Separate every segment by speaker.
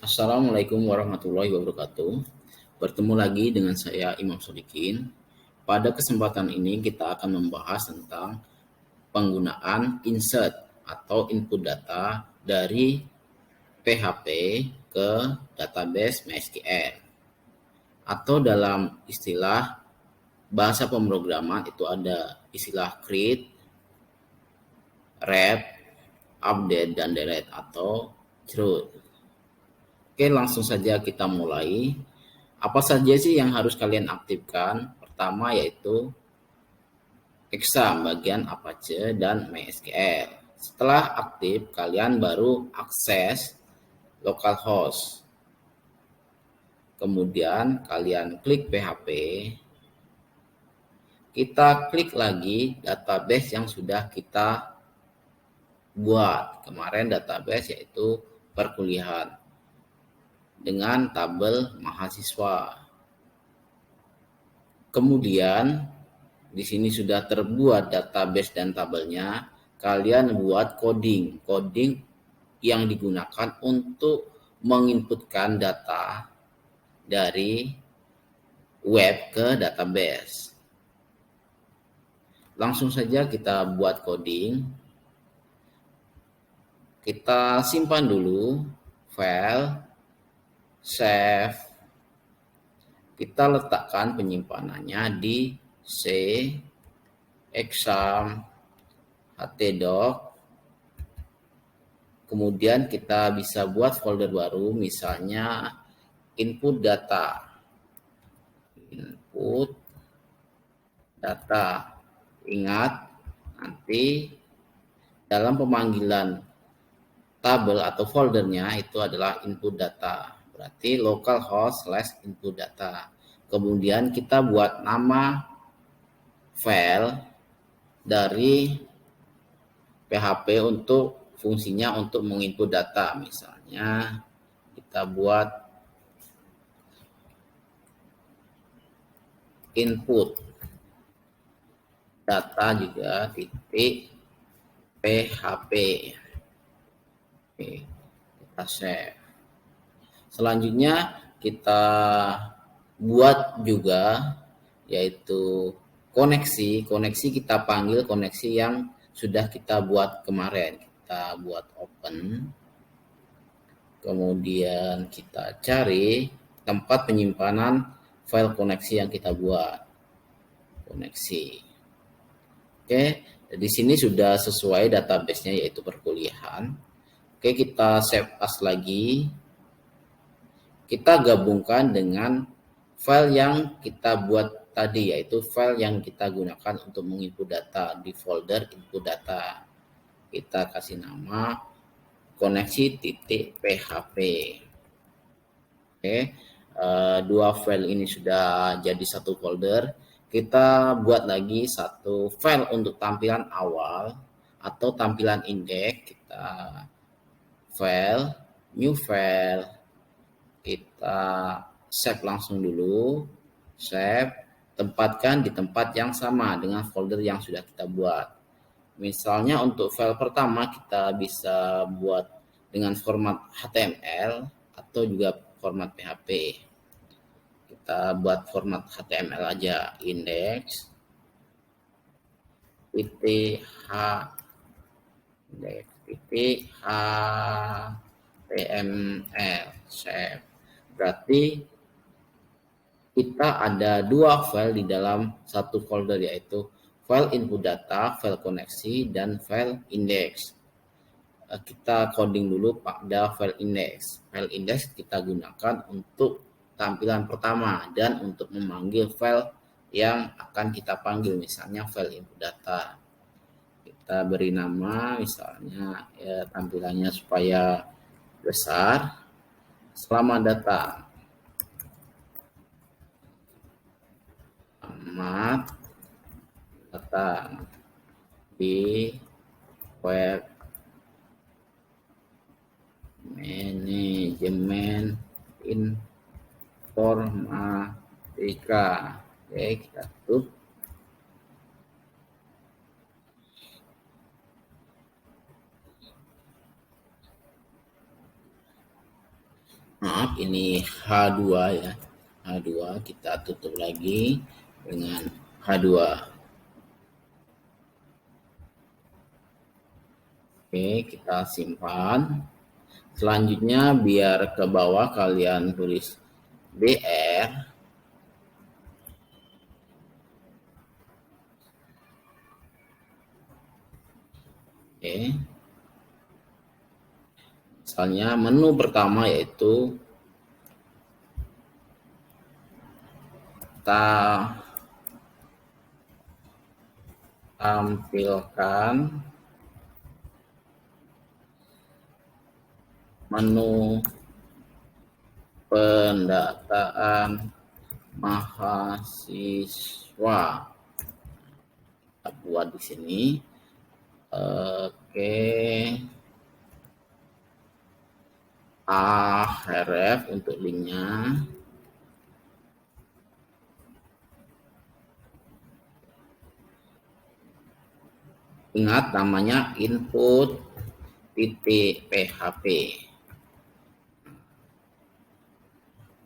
Speaker 1: Assalamualaikum warahmatullahi wabarakatuh. Bertemu lagi dengan saya Imam Sodikin. Pada kesempatan ini kita akan membahas tentang penggunaan insert atau input data dari PHP ke database MySQL. Atau dalam istilah bahasa pemrograman itu ada istilah create, wrap, update, dan delete atau through. Oke, langsung saja kita mulai. Apa saja sih yang harus kalian aktifkan? Pertama yaitu exam bagian Apache dan MySQL. Setelah aktif, kalian baru akses localhost. Kemudian kalian klik PHP. Kita klik lagi database yang sudah kita buat. Kemarin database yaitu perkuliahan dengan tabel mahasiswa. Kemudian di sini sudah terbuat database dan tabelnya. Kalian buat coding yang digunakan untuk menginputkan data dari web ke database. Langsung saja kita buat coding. Kita simpan dulu file, save. Kita letakkan penyimpanannya di C, exam, htdoc. Kemudian kita bisa buat folder baru, misalnya input data. Input data. Ingat, nanti dalam pemanggilan tabel atau foldernya itu adalah input data. Berarti localhost/input data. Kemudian kita buat nama file dari PHP untuk fungsinya untuk menginput data. Misalnya kita buat input data juga titik PHP. Oke, kita save. Selanjutnya kita buat juga yaitu koneksi kita panggil koneksi yang sudah kita buat kemarin. Kita buat open, kemudian kita cari tempat penyimpanan file koneksi yang kita buat. Koneksi. Oke, di sini sudah sesuai database-nya yaitu perkuliahan. Oke, kita save as lagi. Kita gabungkan dengan file yang kita buat tadi, yaitu file yang kita gunakan untuk menginput data di folder input data. Kita kasih nama koneksi.php. Oke, dua file ini sudah jadi satu folder. Kita buat lagi satu file untuk tampilan awal atau tampilan indeks. Kita file, new file, kita save langsung dulu, save, tempatkan di tempat yang sama dengan folder yang sudah kita buat. Misalnya untuk file pertama kita bisa buat dengan format HTML atau juga format PHP. Kita buat format HTML aja, index titik html, save. Berarti kita ada dua file di dalam satu folder, yaitu file input data, file koneksi, dan file index. Kita coding dulu pada file index. File index kita gunakan untuk tampilan pertama dan untuk memanggil file yang akan kita panggil, misalnya file input data. Kita beri nama, misalnya ya, tampilannya supaya besar. Selamat datang. Selamat datang di web manajemen informatika. Oke, kita tutup. Maaf, ini H2 ya. H2 kita tutup lagi dengan H2. Oke, kita simpan. Selanjutnya biar ke bawah kalian tulis BR. Oke. Misalnya menu pertama yaitu kita tampilkan menu pendataan mahasiswa. Kita buat di sini. Oke. href untuk linknya. Ingat namanya input .php.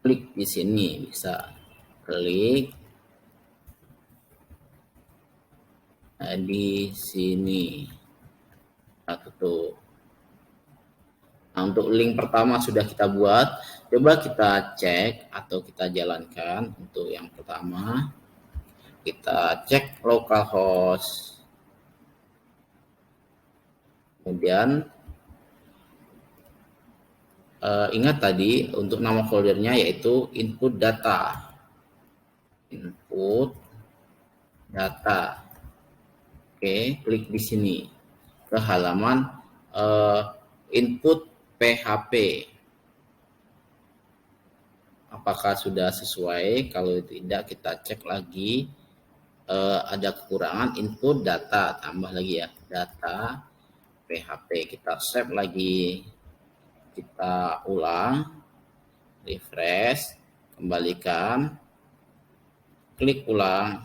Speaker 1: Klik di sini, bisa klik di sini. Kita tutup. Nah, untuk link pertama sudah kita buat. Coba kita cek atau kita jalankan. Untuk yang pertama, kita cek localhost. Kemudian ingat tadi untuk nama foldernya yaitu input data. Input data. Oke, klik di sini ke halaman input PHP. Apakah sudah sesuai? Kalau tidak, kita cek lagi. Ada kekurangan input data, tambah lagi ya, data PHP. Kita save lagi, kita ulang, refresh, kembalikan, klik ulang,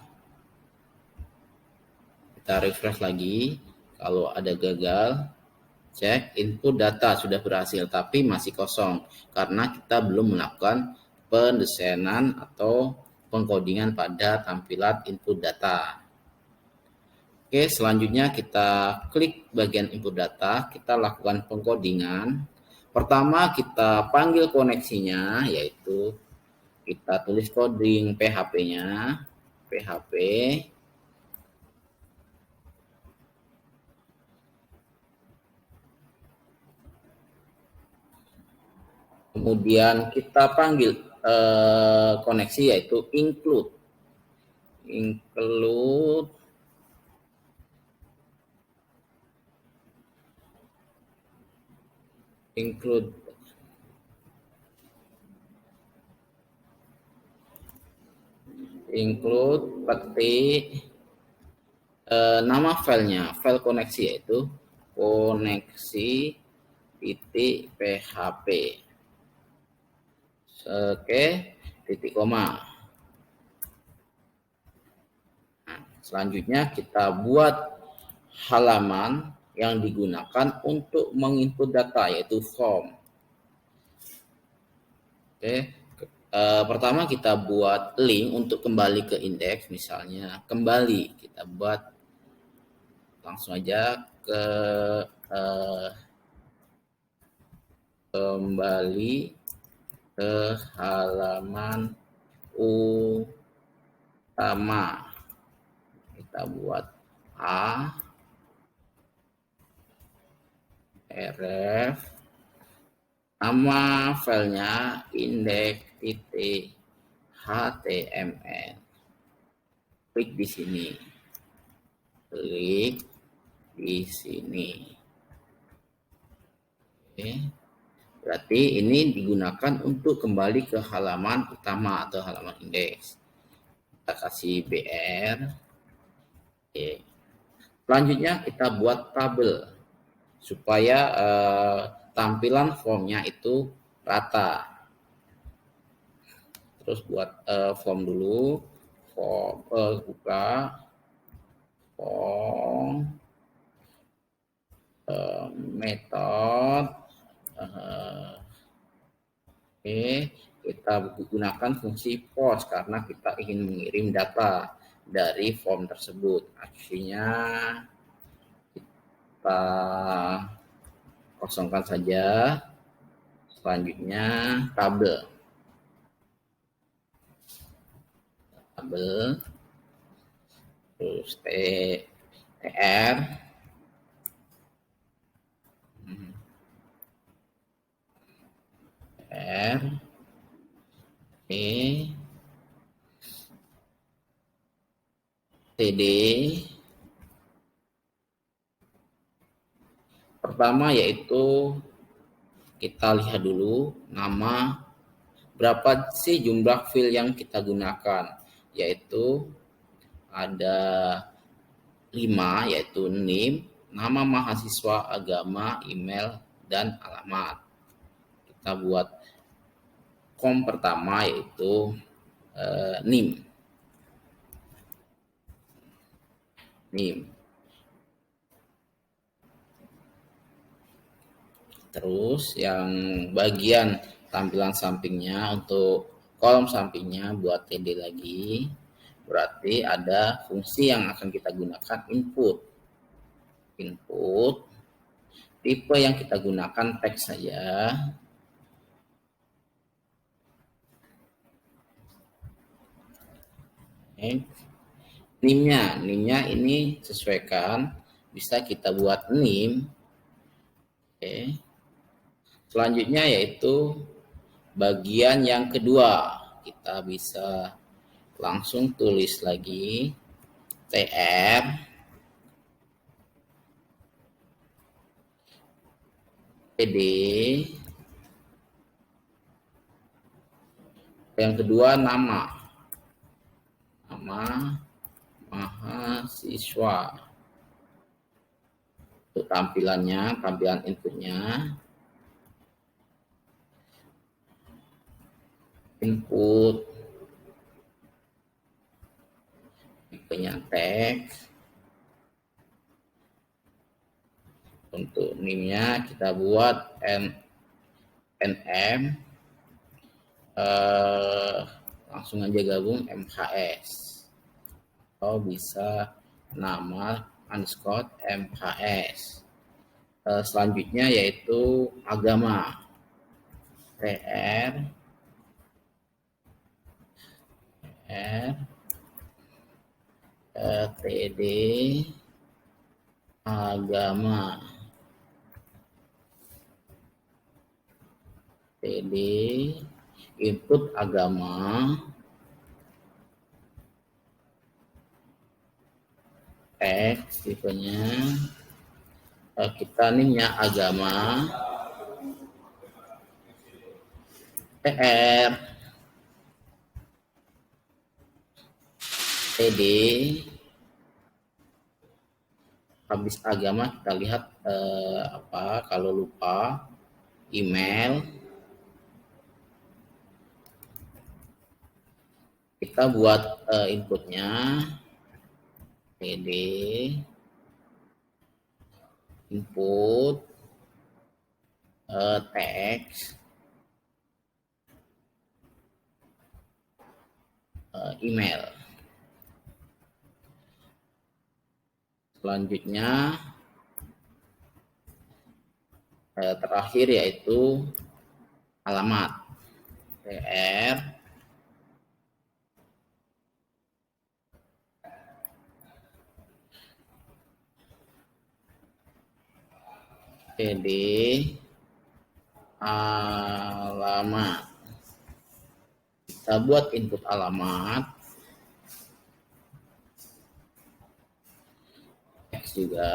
Speaker 1: kita refresh lagi. Kalau ada gagal, cek input data sudah berhasil, tapi masih kosong karena kita belum melakukan pendesainan atau pengkodingan pada tampilan input data. Oke, selanjutnya kita klik bagian input data, kita lakukan pengkodingan. Pertama kita panggil koneksinya, yaitu kita tulis coding PHP-nya, PHP. Kemudian kita panggil koneksi yaitu include. Include include petik nama filenya, file koneksi yaitu koneksi titik php. Oke, titik koma. Nah, selanjutnya kita buat halaman yang digunakan untuk menginput data yaitu form. Oke, pertama kita buat link untuk kembali ke indeks, misalnya kembali, kita buat langsung aja ke kembali ke halaman utama. Kita buat ref, nama filenya index.html. Klik di sini. Klik di sini. Oke. Berarti ini digunakan untuk kembali ke halaman utama atau halaman indeks. Kita kasih BR. Oke. Selanjutnya kita buat tabel supaya tampilan formnya itu rata. Terus buat form dulu, form buka form metode Oke, kita gunakan fungsi post karena kita ingin mengirim data dari form tersebut. Aksinya kita kosongkan saja. Selanjutnya tabel. Terus tr td. Pertama yaitu kita lihat dulu nama, berapa sih jumlah file yang kita gunakan, yaitu ada 5, yaitu name, nama mahasiswa, agama, email, dan alamat. Kita buat form pertama yaitu name. Terus yang bagian tampilan sampingnya, untuk kolom sampingnya buat TD lagi, berarti ada fungsi yang akan kita gunakan input. Tipe yang kita gunakan teks saja. Name-nya ini sesuaikan, bisa kita buat name. Oke. Selanjutnya yaitu bagian yang kedua, kita bisa langsung tulis lagi tr td. Yang kedua nama mahasiswa. Untuk tampilan inputnya, tipenya teks. Untuk name-nya kita buat nm, langsung aja gabung mhs, atau bisa nama underscore mhs. Selanjutnya yaitu agama, tr td agama, td input agama, teks tipenya kita name-nya agama, tr td. Habis agama kita lihat kalau lupa email, kita buat inputnya td input teks email. Selanjutnya terakhir yaitu alamat, tr td alamat. Kita buat input alamat, teks juga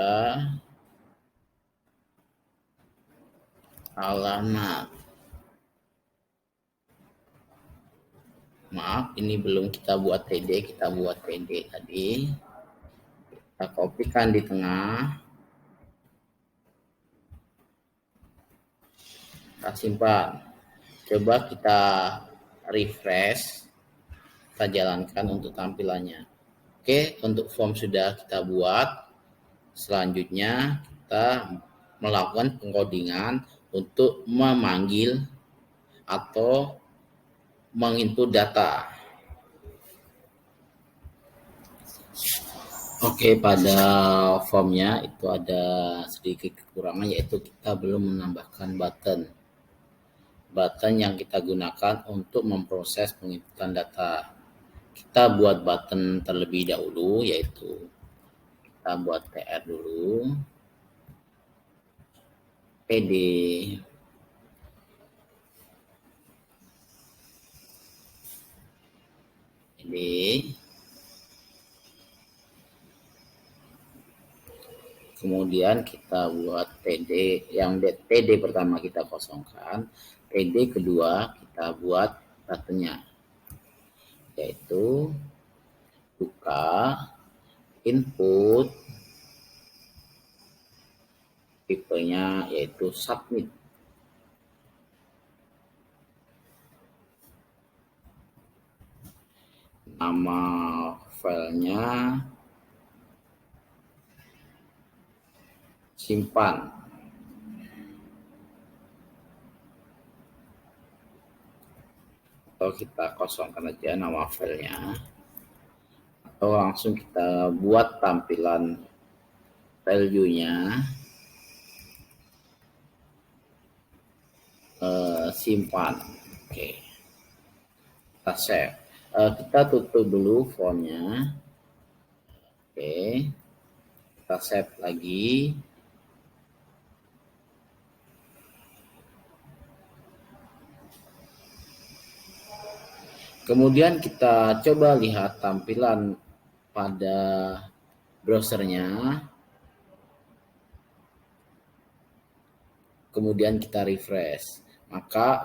Speaker 1: alamat. Maaf, ini belum kita buat td, kita buat td tadi. Kita kopikan di tengah, kita simpan. Coba kita refresh, kita jalankan untuk tampilannya. Oke, untuk form sudah kita buat. Selanjutnya kita melakukan pengkodingan untuk memanggil atau menginput data. Oke, pada formnya itu ada sedikit kekurangan, yaitu kita belum menambahkan button. Button yang kita gunakan untuk memproses penginputan data. Kita buat button terlebih dahulu, yaitu kita buat tr dulu, pd, kemudian kita buat td, yang td pertama kita kosongkan, td kedua kita buat buttonnya, yaitu buka input, tipenya yaitu submit. Nama filenya simpan. Atau kita kosongkan aja nama filenya. Atau langsung kita buat tampilan value-nya. Simpan. Oke. Kita save. Kita tutup dulu fontnya. Oke. Kita save lagi. Kemudian kita coba lihat tampilan pada browsernya. Kemudian kita refresh. Maka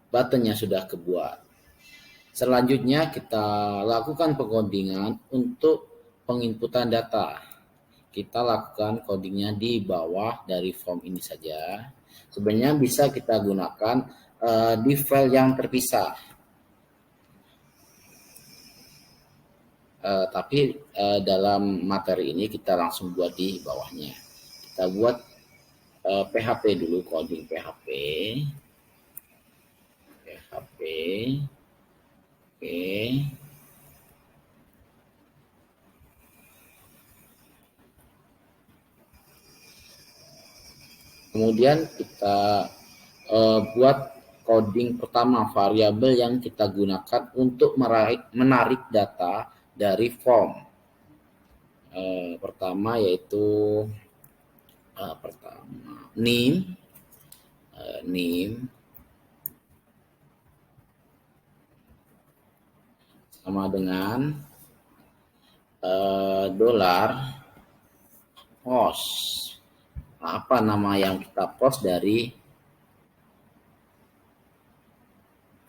Speaker 1: buttonnya sudah kebuat. Selanjutnya kita lakukan pengodingan untuk penginputan data. Kita lakukan codingnya di bawah dari form ini saja. Sebenarnya bisa kita gunakan di file yang terpisah. Tapi dalam materi ini kita langsung buat di bawahnya. Kita buat PHP dulu, coding PHP. Oke. Kemudian kita buat coding pertama, variabel yang kita gunakan untuk menarik data dari form. Pertama yaitu name, sama dengan dolar post. Apa nama yang kita post dari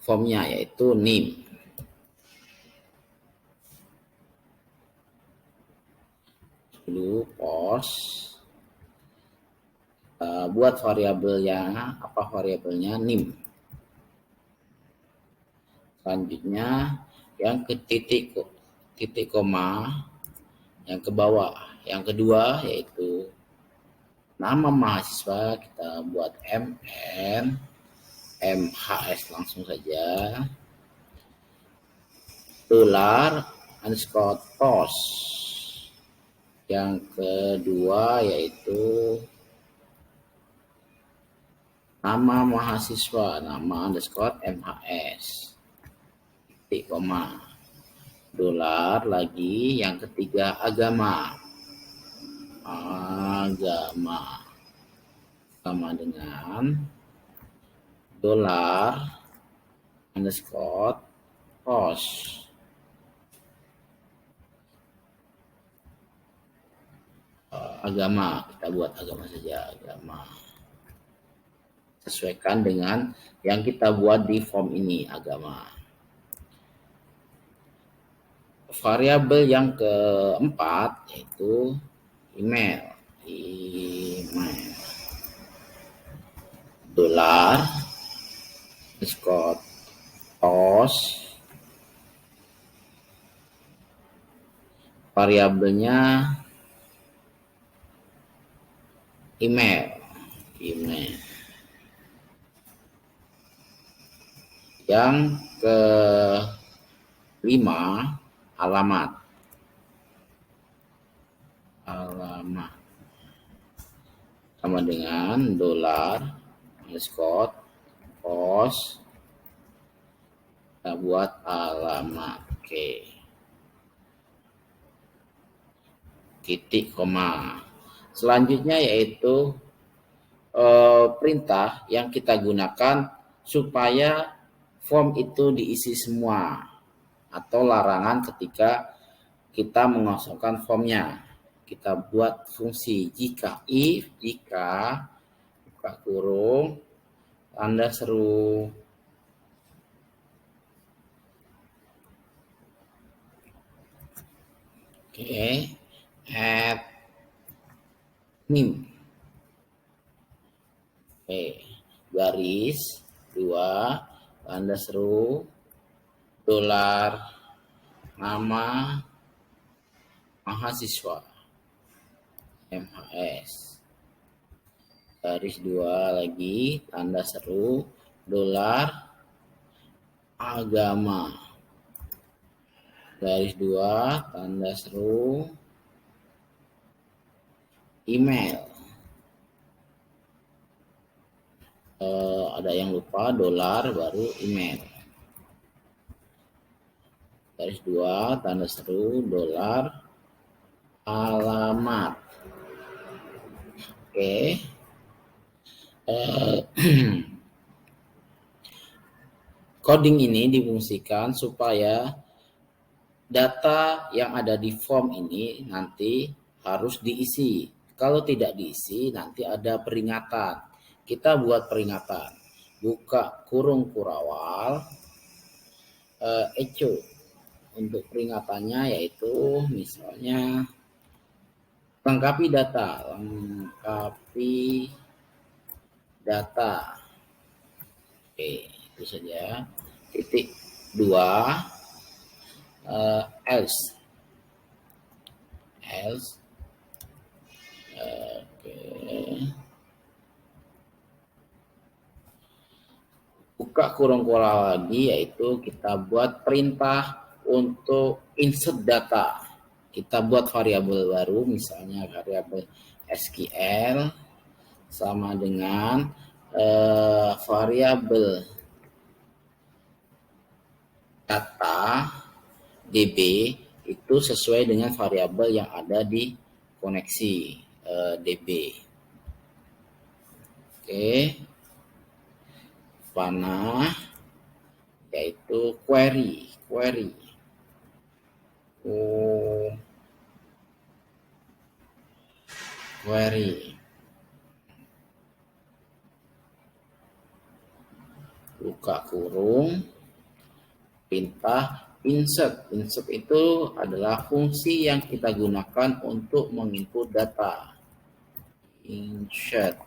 Speaker 1: formnya, yaitu name. Dulu post, buat variabelnya, apa variabelnya, name. Selanjutnya yang ke titik koma yang ke bawah, yang kedua yaitu nama mahasiswa, kita buat MHS langsung saja, $_post. Yang kedua yaitu nama mahasiswa, nama _MHS, titik koma, dolar lagi. Yang ketiga agama sama dengan $_post. Agama, kita buat agama saja, agama. Sesuaikan dengan yang kita buat di form ini, agama. Variabel yang keempat yaitu email. $_post. Variabelnya email. Yang kelima, alamat. Alamat sama dengan dolar underscore pos, kita buat alamat. Oke. Titik koma. Selanjutnya yaitu perintah yang kita gunakan supaya form itu diisi semua, atau larangan ketika kita mengosongkan formnya. Kita buat fungsi jika buka kurung tanda seru. Oke, add nim. Oke, garis 2 tanda seru dolar nama mahasiswa MHS, garis 2 lagi tanda seru dolar agama, garis 2 tanda seru email. Ada yang lupa, dolar baru email, garis 2 tanda seru dolar alamat. Oke. Coding ini difungsikan supaya data yang ada di form ini nanti harus diisi. Kalau tidak diisi nanti ada peringatan. Kita buat peringatan. Buka kurung kurawal echo. Untuk peringatannya yaitu misalnya lengkapi data. Oke, itu saja. Titik 2 else. Oke. Buka kurung kurawal lagi, yaitu kita buat perintah untuk insert data. Kita buat variabel baru, misalnya variabel SQL sama dengan variabel data DB itu sesuai dengan variabel yang ada di koneksi DB. Oke. Panah yaitu query. Buka kurung perintah insert. Insert itu adalah fungsi yang kita gunakan untuk menginput data. Insert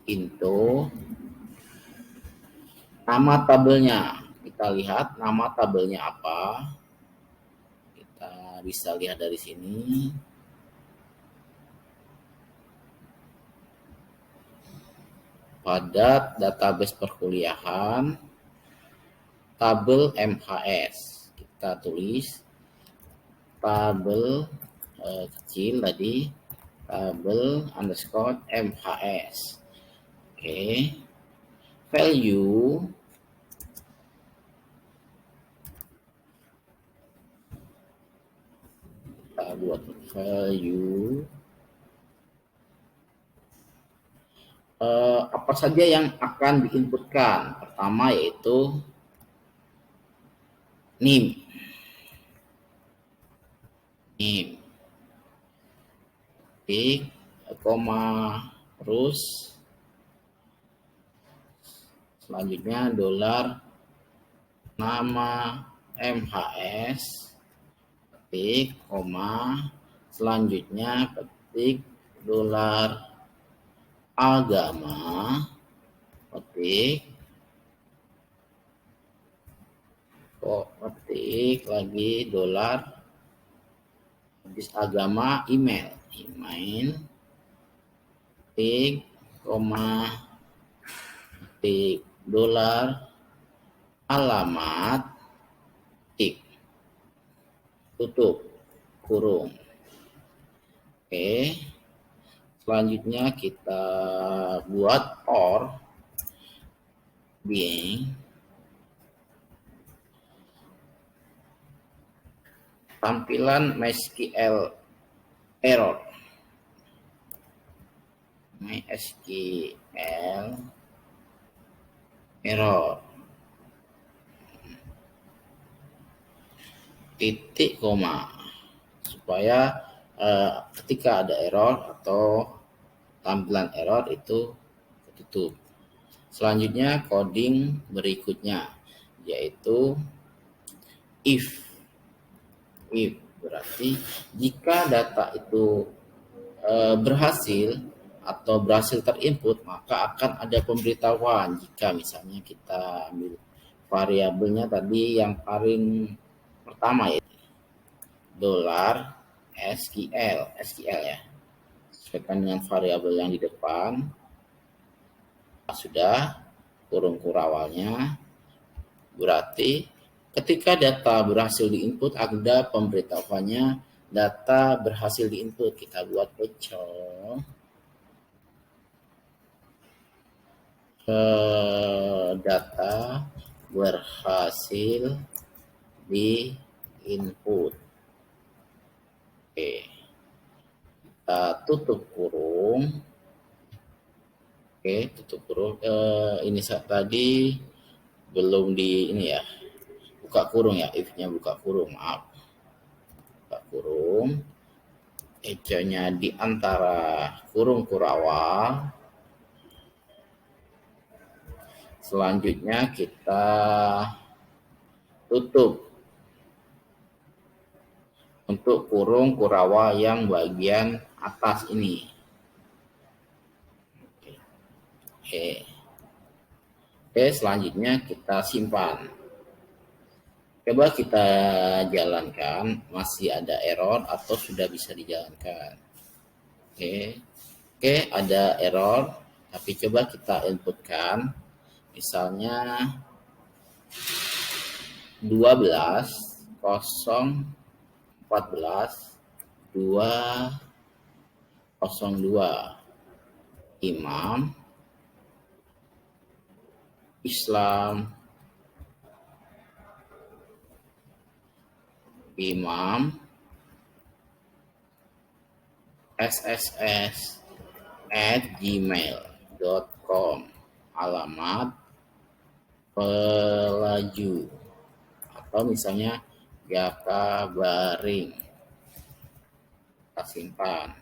Speaker 1: into nama tabelnya. Kita lihat nama tabelnya apa. Kita bisa lihat dari sini. Pada database perkuliahan tabel MHS. Kita tulis tabel kecil tadi, tabel underscore MHS. Oke. Value kita buat value apa saja yang akan diinputkan. Pertama yaitu NIM, titik, koma, terus selanjutnya dolar nama MHS, ketik, koma, selanjutnya ketik dolar agama, ketik lagi dolar, habis agama email, ketik, koma, ketik dolar alamat tik tutup kurung. Oke, selanjutnya kita buat or being tampilan MySQL error. MySQL error titik koma supaya ketika ada error atau tampilan error itu tutup. Selanjutnya coding berikutnya yaitu if berarti jika data itu berhasil atau berhasil terinput, maka akan ada pemberitahuan. Jika misalnya kita ambil variabelnya tadi yang paling pertama yaitu dolar SQL ya, sesuaikan dengan variabel yang di depan. Sudah kurung kurawalnya, berarti ketika data berhasil diinput ada pemberitahuannya data berhasil diinput. Kita buat pecel data berhasil diinput. Oke, kita tutup kurung. Oke, tutup kurung. Ini saat tadi belum di ini ya, buka kurung ya, if-nya buka kurung, maaf. Buka kurung, econya di antara kurung kurawal. Selanjutnya kita tutup untuk kurung kurawal yang bagian atas ini. Oke, selanjutnya kita simpan. Coba kita jalankan, masih ada error atau sudah bisa dijalankan. Oke, ada error, tapi coba kita inputkan. Misalnya 12 0 14 202 Imam Islam Imam sss@gmail.com, alamat pelaju, atau misalnya Jaka Baring. Kita simpan.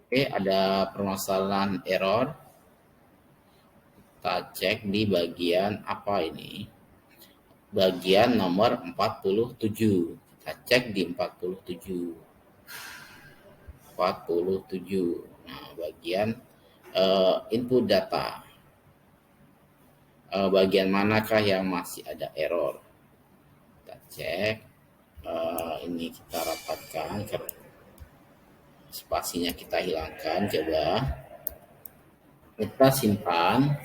Speaker 1: Oke, ada permasalahan error. Kita cek di bagian apa ini? Bagian nomor 47. Kita cek di 47. Nah, bagian input data. Bagian manakah yang masih ada error? Kita cek. Ini kita rapatkan, spasinya kita hilangkan. Coba kita simpan.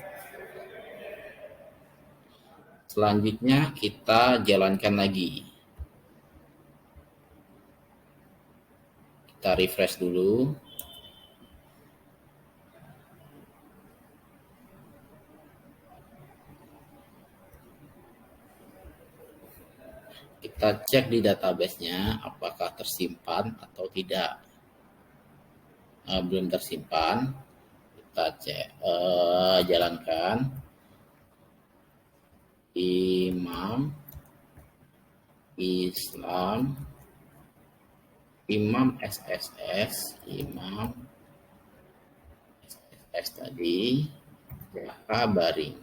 Speaker 1: Selanjutnya kita jalankan lagi. Kita refresh dulu. Kita cek di database-nya apakah tersimpan atau tidak. Belum tersimpan. Kita cek, jalankan. Imam Islam Imam SSS tadi Jaka Baring.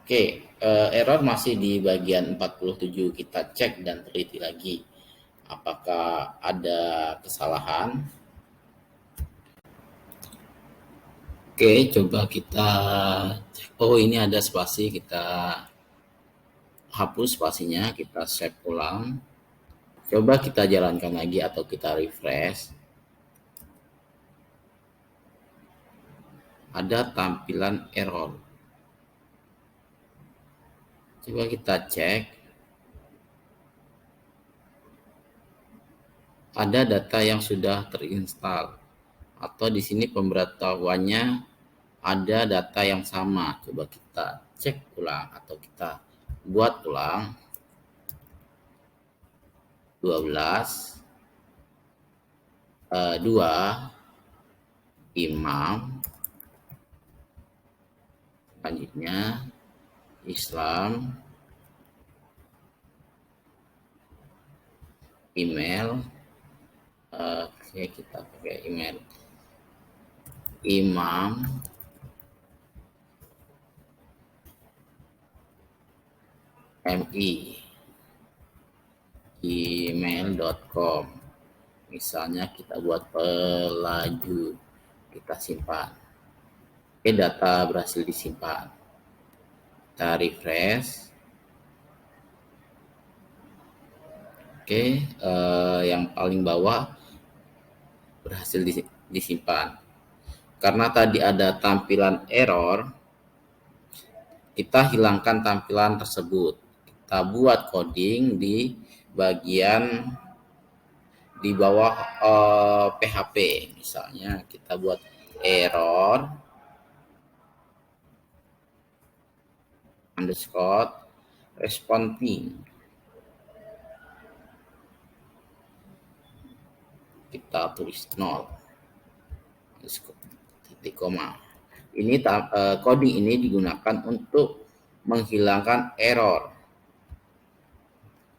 Speaker 1: Oke, error masih di bagian 47. Kita cek dan teliti lagi apakah ada kesalahan. Oke, coba kita cek. Oh, ini ada spasi, kita hapus spasinya, kita save ulang. Coba kita jalankan lagi atau kita refresh. ada tampilan error. Coba kita cek. Ada data yang sudah terinstall atau di sini pemberitahuannya ada data yang sama. Coba kita cek ulang atau kita buat ulang. 12 2 imam, selanjutnya Islam, email. Oke, kita pakai email. Imam mi gmail.com. Misalnya kita buat pelaju, kita simpan. Oke, data berhasil disimpan. Kita refresh. Oke, yang paling bawah berhasil disimpan. Karena tadi ada tampilan error, kita hilangkan tampilan tersebut. Kita buat coding di bagian di bawah PHP. Misalnya kita buat error underscore responding. Kita tulis 0 titik koma. Ini coding ini digunakan untuk menghilangkan error.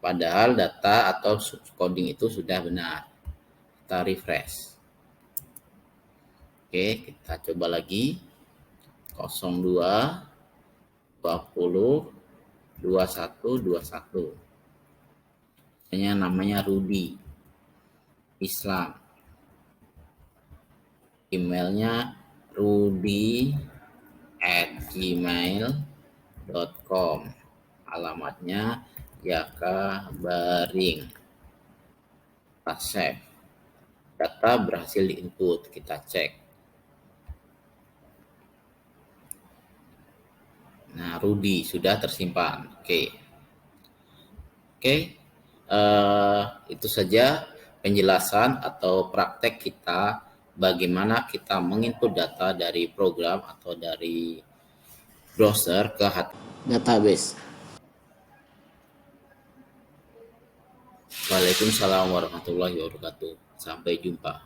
Speaker 1: Padahal data atau coding itu sudah benar. Kita refresh. Oke, kita coba lagi. 02 20 21 21. Namanya Rudy. Islam. Emailnya rudy@gmail.com. Alamatnya Yaka Baring. Kita save. Data berhasil diinput, kita cek. Nah, Rudy sudah tersimpan. Oke. Itu saja penjelasan atau praktek kita bagaimana kita menginput data dari program atau dari browser ke database. Waalaikumsalam warahmatullahi wabarakatuh. Sampai jumpa.